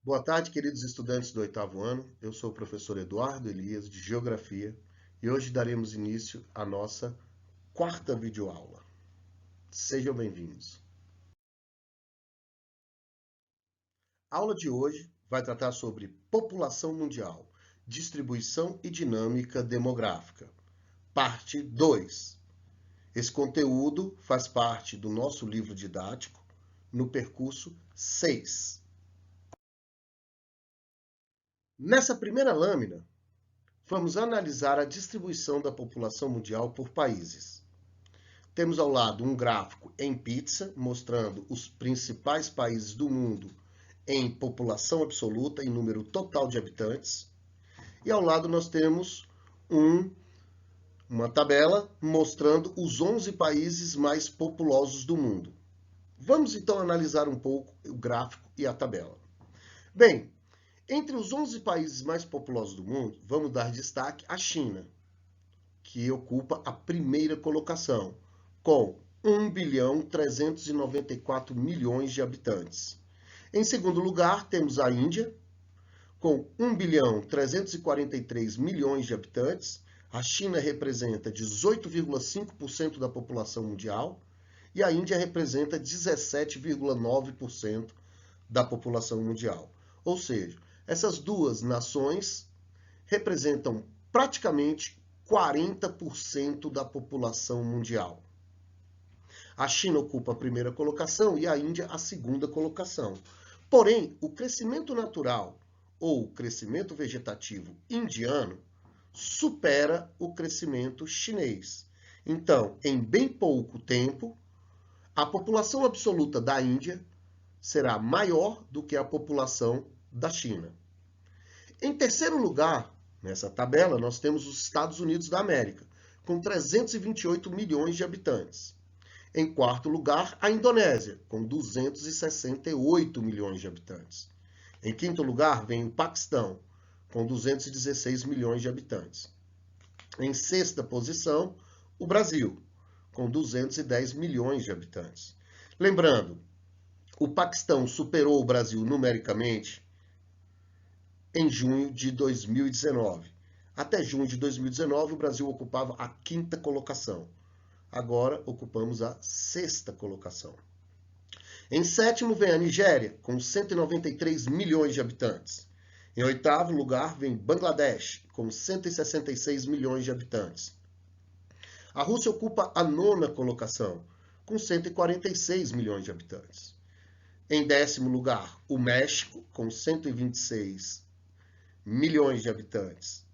Boa tarde, queridos estudantes do oitavo ano. Eu sou o professor Eduardo Elias, de Geografia, e hoje daremos início à nossa quarta videoaula. Sejam bem-vindos. A aula de hoje vai tratar sobre população mundial, distribuição e dinâmica demográfica, parte 2. Esse conteúdo faz parte do nosso livro didático no percurso 6. Nessa primeira lâmina, vamos analisar a distribuição da população mundial por países. Temos ao lado um gráfico em pizza, mostrando os principais países do mundo em população absoluta, em número total de habitantes. E ao lado nós temos uma tabela mostrando os 11 países mais populosos do mundo. Vamos então analisar um pouco o gráfico e a tabela. Bem, entre os 11 países mais populosos do mundo, vamos dar destaque à China, que ocupa a primeira colocação, com 1.394 bilhões de habitantes. Em segundo lugar, temos a Índia, com 1.343 bilhões de habitantes. A China representa 18,5% da população mundial e a Índia representa 17,9% da população mundial. Ou seja, essas duas nações representam praticamente 40% da população mundial. A China ocupa a primeira colocação e a Índia a segunda colocação. Porém, o crescimento natural ou crescimento vegetativo indiano supera o crescimento chinês. Então, em bem pouco tempo, a população absoluta da Índia será maior do que a população da China. Em terceiro lugar, nessa tabela, nós temos os Estados Unidos da América, com 328 milhões de habitantes. Em quarto lugar, a Indonésia, com 268 milhões de habitantes. Em quinto lugar, vem o Paquistão, com 216 milhões de habitantes. Em sexta posição, o Brasil, com 210 milhões de habitantes. Lembrando, o Paquistão superou o Brasil numericamente em junho de 2019. Até junho de 2019, o Brasil ocupava a quinta colocação. Agora ocupamos a sexta colocação. Em sétimo vem a Nigéria, com 193 milhões de habitantes. Em oitavo lugar vem Bangladesh, com 166 milhões de habitantes. A Rússia ocupa a nona colocação, com 146 milhões de habitantes. Em décimo lugar, o México, com 126 milhões de habitantes.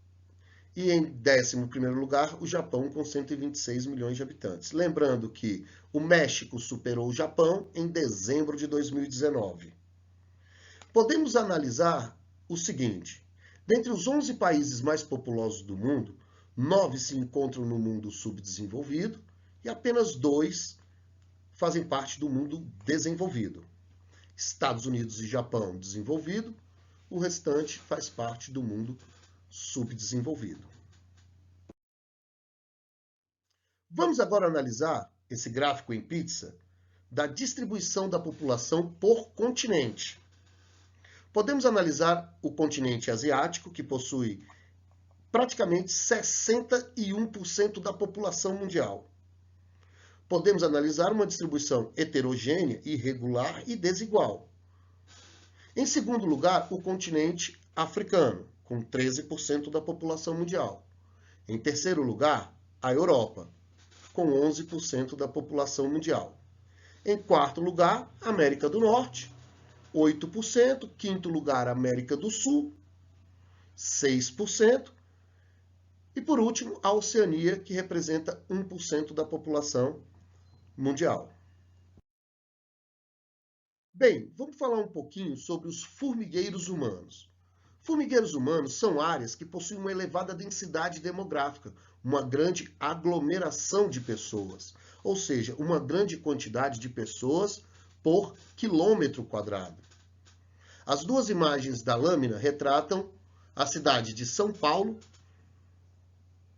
E em 11º lugar, o Japão, com 126 milhões de habitantes. Lembrando que o México superou o Japão em dezembro de 2019. Podemos analisar o seguinte: dentre os 11 países mais populosos do mundo, 9 se encontram no mundo subdesenvolvido e apenas 2 fazem parte do mundo desenvolvido. Estados Unidos e Japão desenvolvido, o restante faz parte do mundo subdesenvolvido. Vamos agora analisar esse gráfico em pizza da distribuição da população por continente. Podemos analisar o continente asiático, que possui praticamente 61% da população mundial. Podemos analisar uma distribuição heterogênea, irregular e desigual. Em segundo lugar, o continente africano, com 13% da população mundial. Em terceiro lugar, a Europa, com 11% da população mundial. Em quarto lugar, América do Norte, 8%. Quinto lugar, América do Sul, 6%. E por último, a Oceania, que representa 1% da população mundial. Bem, vamos falar um pouquinho sobre os formigueiros humanos. Formigueiros humanos são áreas que possuem uma elevada densidade demográfica, uma grande aglomeração de pessoas, ou seja, uma grande quantidade de pessoas por quilômetro quadrado. As duas imagens da lâmina retratam a cidade de São Paulo,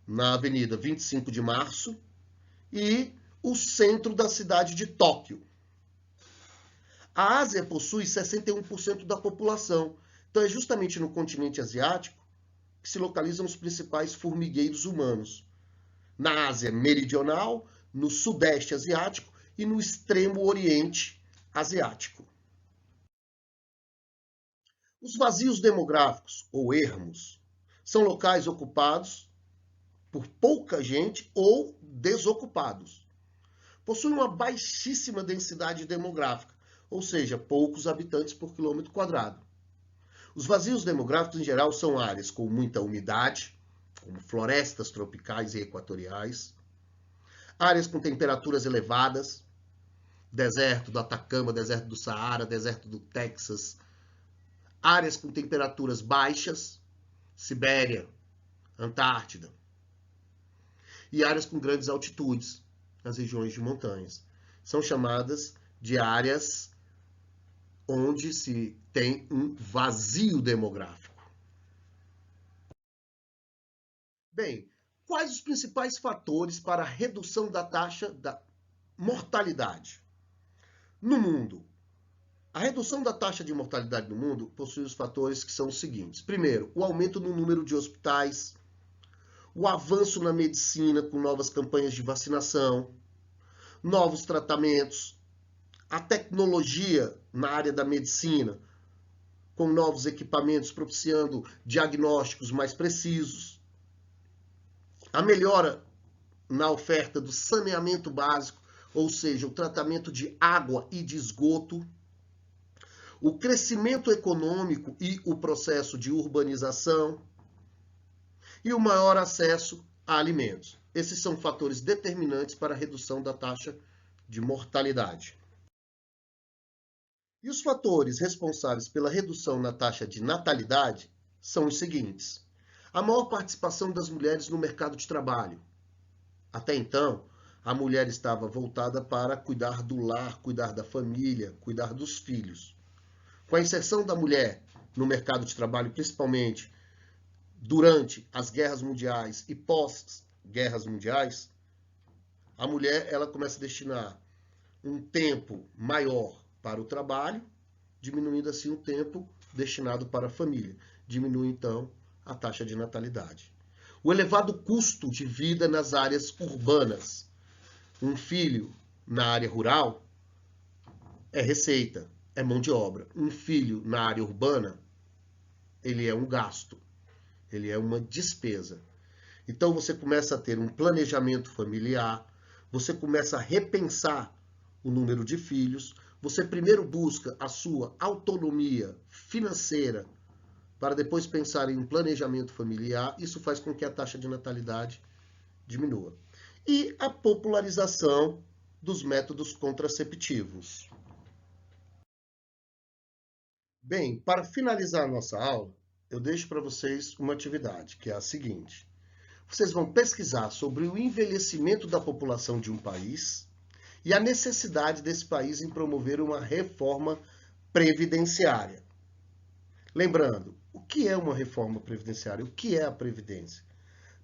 na Avenida 25 de Março, e o centro da cidade de Tóquio. A Ásia possui 61% da população. Então é justamente no continente asiático que se localizam os principais formigueiros humanos. Na Ásia Meridional, no Sudeste Asiático e no Extremo Oriente Asiático. Os vazios demográficos, ou ermos, são locais ocupados por pouca gente ou desocupados. Possuem uma baixíssima densidade demográfica, ou seja, poucos habitantes por quilômetro quadrado. Os vazios demográficos, em geral, são áreas com muita umidade, como florestas tropicais e equatoriais, áreas com temperaturas elevadas, deserto do Atacama, deserto do Saara, deserto do Texas, áreas com temperaturas baixas, Sibéria, Antártida, e áreas com grandes altitudes, nas regiões de montanhas. São chamadas de áreas onde se tem um vazio demográfico. Bem, quais os principais fatores para a redução da taxa da mortalidade no mundo? A redução da taxa de mortalidade no mundo possui os fatores que são os seguintes. Primeiro, o aumento no número de hospitais, o avanço na medicina com novas campanhas de vacinação, novos tratamentos, a tecnologia na área da medicina, com novos equipamentos propiciando diagnósticos mais precisos, a melhora na oferta do saneamento básico, ou seja, o tratamento de água e de esgoto, o crescimento econômico e o processo de urbanização e o maior acesso a alimentos. Esses são fatores determinantes para a redução da taxa de mortalidade. E os fatores responsáveis pela redução na taxa de natalidade são os seguintes. A maior participação das mulheres no mercado de trabalho. Até então, a mulher estava voltada para cuidar do lar, cuidar da família, cuidar dos filhos. Com a inserção da mulher no mercado de trabalho, principalmente durante as guerras mundiais e pós-guerras mundiais, a mulher ela começa a destinar um tempo maior para o trabalho, diminuindo assim o tempo destinado para a família. Diminui, então, a taxa de natalidade. O elevado custo de vida nas áreas urbanas. Um filho na área rural é receita, é mão de obra. Um filho na área urbana, ele é um gasto, ele é uma despesa. Então você começa a ter um planejamento familiar, você começa a repensar o número de filhos, você primeiro busca a sua autonomia financeira para depois pensar em um planejamento familiar. Isso faz com que a taxa de natalidade diminua. E a popularização dos métodos contraceptivos. Bem, para finalizar a nossa aula, eu deixo para vocês uma atividade, que é a seguinte. Vocês vão pesquisar sobre o envelhecimento da população de um país e a necessidade desse país em promover uma reforma previdenciária. Lembrando, o que é uma reforma previdenciária? O que é a Previdência?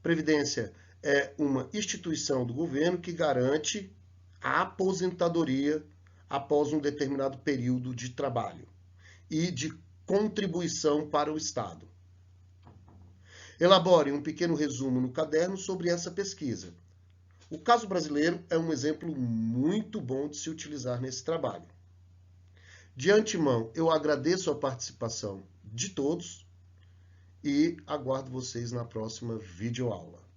Previdência é uma instituição do governo que garante a aposentadoria após um determinado período de trabalho e de contribuição para o Estado. Elabore um pequeno resumo no caderno sobre essa pesquisa. O caso brasileiro é um exemplo muito bom de se utilizar nesse trabalho. De antemão, eu agradeço a participação de todos e aguardo vocês na próxima videoaula.